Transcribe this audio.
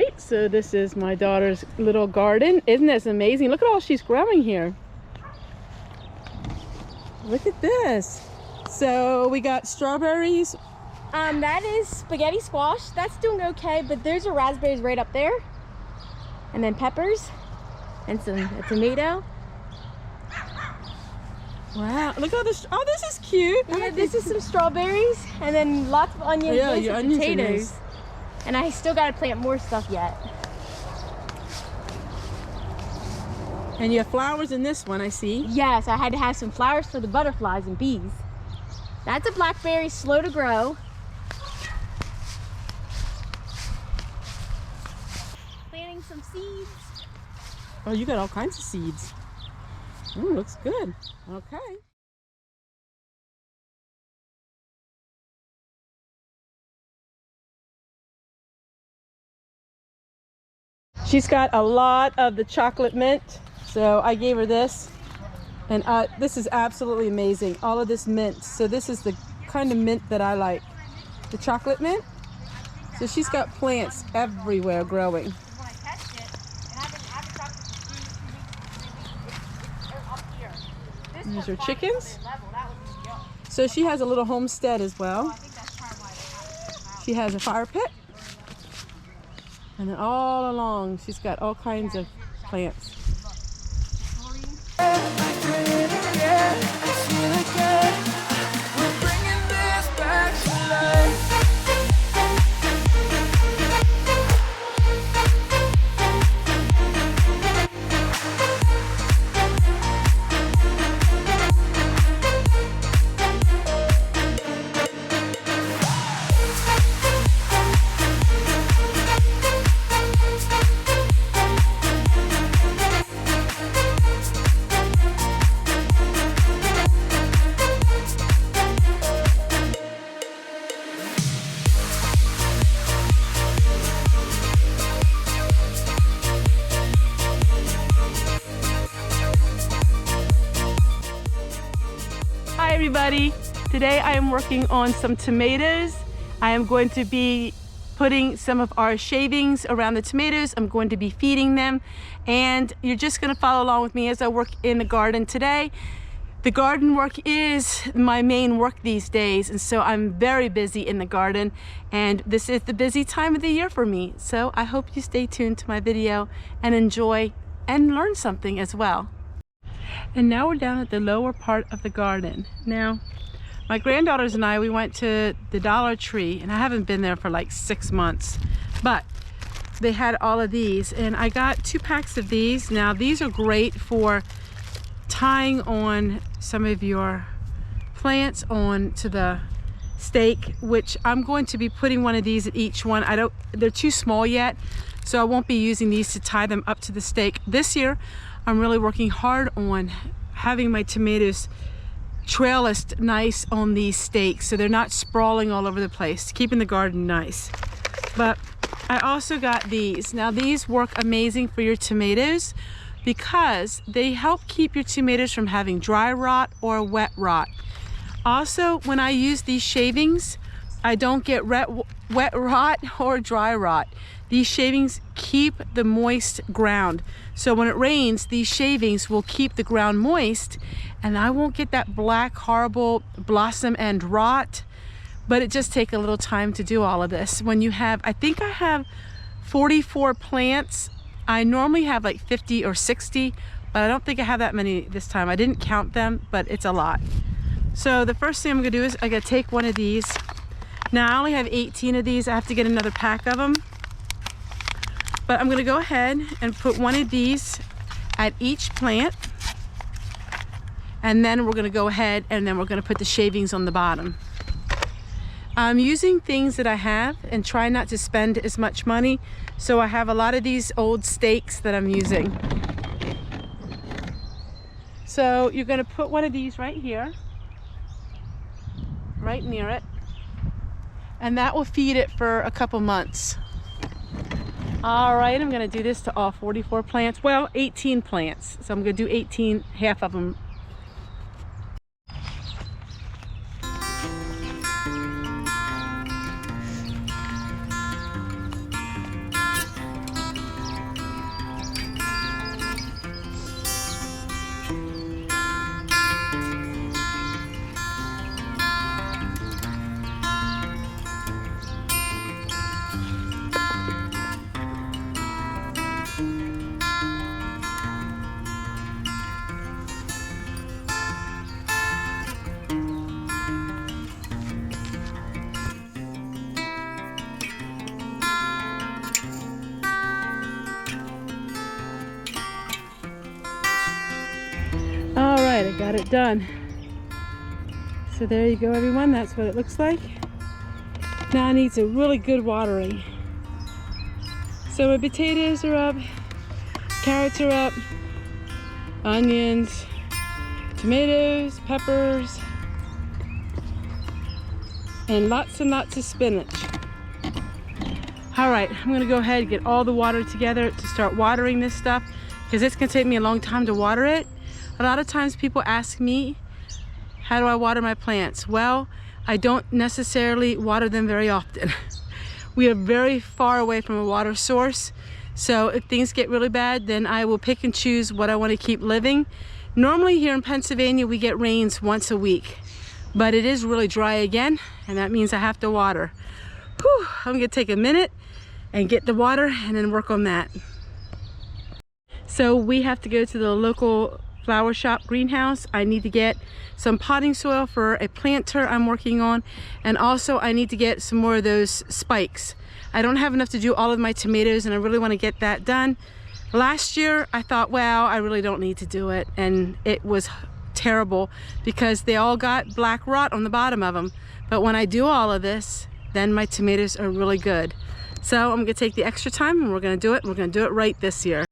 right, so this is my daughter's little garden. Isn't this amazing? Look at all she's growing here. Look at this. So we got strawberries. That is spaghetti squash. That's doing okay, but there's a raspberries right up there. And then peppers and a tomato. Wow, look at all this. Oh, this is cute. Yeah, this is some strawberries and then lots of onions and some potatoes. And I still got to plant more stuff yet. And you have flowers in this one, I see. Yes, I had to have some flowers for the butterflies and bees. That's a blackberry, slow to grow. Planting some seeds. Oh, you got all kinds of seeds. Ooh, looks good. Okay. She's got a lot of the chocolate mint, so I gave her this. And this is absolutely amazing. All of this mint. So this is the kind of mint that I like. The chocolate mint. So she's got plants everywhere growing. These are chickens. So she has a little homestead as well. She has a fire pit. And then all along, she's got all kinds of plants. Hi everybody, today I am working on some tomatoes. I am going to be putting some of our shavings around the tomatoes. I'm going to be feeding them, and you're just going to follow along with me as I work in the garden today. The garden work is my main work these days, and so I'm very busy in the garden, and this is the busy time of the year for me. So I hope you stay tuned to my video and enjoy and learn something as well. And now we're down at the lower part of the garden. Now, my granddaughters and I, we went to the Dollar Tree, and I haven't been there for like 6 months, but they had all of these, and I got 2 packs of these. Now, these are great for tying on some of your plants onto the stake, which I'm going to be putting one of these at each one. They're too small yet, so I won't be using these to tie them up to the stake. This year, I'm really working hard on having my tomatoes trellised nice on these stakes so they're not sprawling all over the place, keeping the garden nice. But I also got these. Now these work amazing for your tomatoes because they help keep your tomatoes from having dry rot or wet rot. Also, when I use these shavings, I don't get wet rot or dry rot. These shavings keep the moist ground. So when it rains, these shavings will keep the ground moist, and I won't get that black, horrible blossom end rot. But it just takes a little time to do all of this. When you have, I think I have 44 plants. I normally have like 50 or 60, but I don't think I have that many this time. I didn't count them, but it's a lot. So the first thing I'm gonna do is I gotta take one of these. Now I only have 18 of these. I have to get another pack of them. But I'm gonna go ahead and put one of these at each plant. And then we're gonna go ahead and then we're gonna put the shavings on the bottom. I'm using things that I have and try not to spend as much money. So I have a lot of these old stakes that I'm using. So you're gonna put one of these right here, right near it. And that will feed it for a couple months. All right, I'm gonna do this to all 44 plants. Well, 18 plants. So I'm gonna do 18, half of them. right, I got it done. So there you go, everyone. That's what it looks like. Now it needs a really good watering. So my potatoes are up, carrots are up, onions, tomatoes, peppers, and lots of spinach. All right, I'm gonna go ahead and get all the water together to start watering this stuff, because it's gonna take me a long time to water it. A lot of times people ask me, how do I water my plants? Well, I don't necessarily water them very often. We are very far away from a water source, so if things get really bad, then I will pick and choose what I want to keep living. Normally here in Pennsylvania, we get rains once a week, but it is really dry again, and that means I have to water. Whew, I'm gonna take a minute and get the water and then work on that. So we have to go to the local flower shop greenhouse. I need to get some potting soil for a planter I'm working on, and also I need to get some more of those spikes. I don't have enough to do all of my tomatoes, and I really want to get that done. Last year I thought, well, I really don't need to do it, and it was terrible because they all got black rot on the bottom of them. But when I do all of this, then my tomatoes are really good. So I'm gonna take the extra time and we're gonna do it. We're gonna do it right this year.